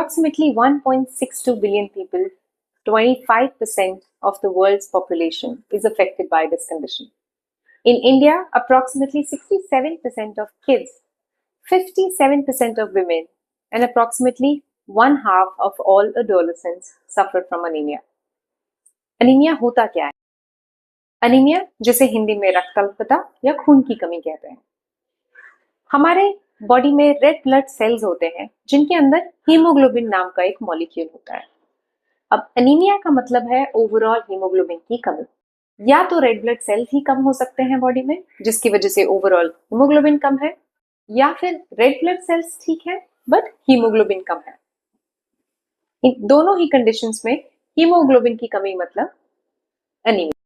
Approximately 1.62 billion people, 25% of the world's population, is affected by this condition. In India, approximately 67% of kids, 57% of women, and approximately one half of all adolescents suffer from anemia. Anaemia होता क्या है? Anaemia, जिसे हिंदी में रक्त अल्पता या खून की कमी कहते हैं, हमारे बॉडी में रेड ब्लड सेल्स होते हैं जिनके अंदर हीमोग्लोबिन नाम का एक मॉलिक्यूल होता है। अब अनीमिया का मतलब है ओवरऑल हीमोग्लोबिन की कमी। या तो रेड ब्लड सेल्स ही कम हो सकते हैं बॉडी में, जिसकी वजह से ओवरऑल हीमोग्लोबिन कम है, या फिर रेड ब्लड सेल्स ठीक है बट हीमोग्लोबिन कम है। इन दोनों ही कंडीशंस में हीमोग्लोबिन की कमी मतलब अनीमिया।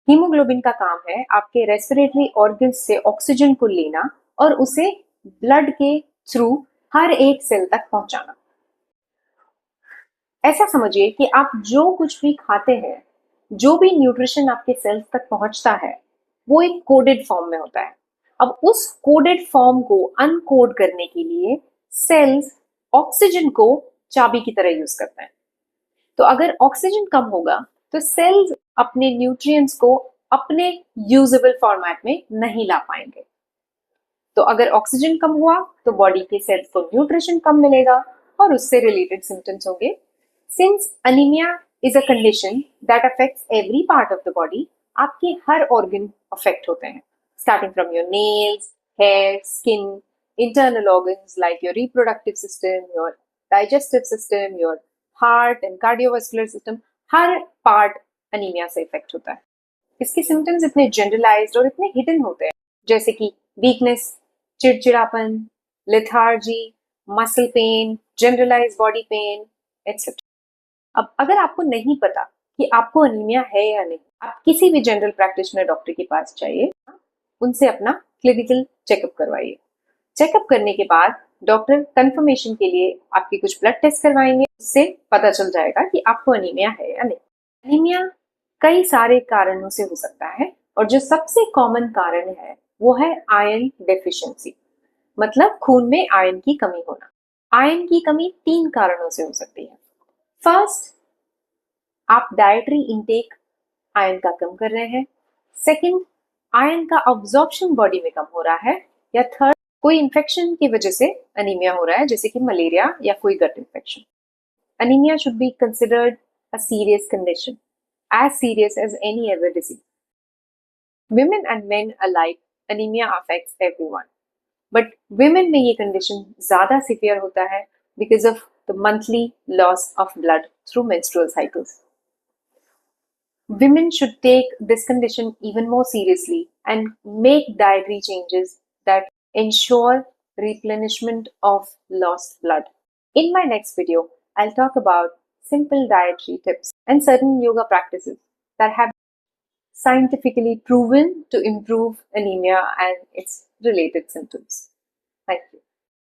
हीमोग्लोबिन का काम है आपके रेस्पिरेटरी ऑर्गन्स से ऑक्सीजन को लेना और उसे ब्लड के थ्रू हर एक सेल तक पहुंचाना। ऐसा समझिए कि आप जो कुछ भी खाते हैं, जो भी न्यूट्रिशन आपके सेल्स तक पहुंचता है, वो एक कोडेड फॉर्म में होता है। अब उस कोडेड फॉर्म को अनकोड करने के लिए सेल्स ऑक्सीजन को चाबी की तरह यूज करते हैं। तो अगर ऑक्सीजन कम होगा तो सेल्स अपने न्यूट्रिएंट्स को अपने यूजेबल फॉर्मेट में नहीं ला पाएंगे। तो अगर ऑक्सीजन कम हुआ तो बॉडी के सेल्स को न्यूट्रिशन कम मिलेगा और उससे रिलेटेड सिम्टम्स होंगे। Since anaemia is a condition that affects every part of the body, आपके हर ऑर्गन अफेक्ट होते हैं, starting from your nails, hair, skin, internal organs like your reproductive system, your digestive system, your heart and cardiovascular system, हर part anaemia से effect होता है। इसके symptoms इतने जनरलाइज्ड और इतने हिडन होते हैं, जैसे कि वीकनेस, चिड़चिड़ापन, lethargy, muscle pain, generalised body pain etcetera. अब अगर आपको नहीं पता कि आपको अनीमिया है या नहीं, आप किसी भी जनरल प्रैक्टिशनर डॉक्टर के पास जाइए, उनसे अपना क्लिनिकल चेकअप करवाइए। चेकअप करने के बाद डॉक्टर कंफर्मेशन के लिए आपके कुछ ब्लड टेस्ट करवाएंगे, उससे पता चल जाएगा कि आपको अनीमिया है या नहीं। अनीमिया कई सारे कारणों से हो सकता है और जो सबसे कॉमन कारण है वो है आयरन डेफिशिएंसी, मतलब खून में आयरन की कमी होना। आयरन की कमी 3 कारणों से हो सकती है। फर्स्ट, आप डाइटरी इंटेक आयरन का कम कर रहे हैं। सेकंड, आयरन का अब्जॉर्प्शन बॉडी में कम हो रहा है। या थर्ड, कोई इंफेक्शन की वजह से अनीमिया हो रहा है, जैसे कि मलेरिया या कोई gut infection. Anaemia should be considered a serious condition, as serious as any other disease. Women and men alike, anemia affects everyone. But women में ये condition ज़्यादा severe होता है because of the monthly loss of blood through menstrual cycles. Women should take this condition even more seriously and make dietary changes that ensure replenishment of lost blood. In my next video, I'll talk about simple dietary tips and certain yoga practices that have scientifically proven to improve anemia and its related symptoms. Thank you.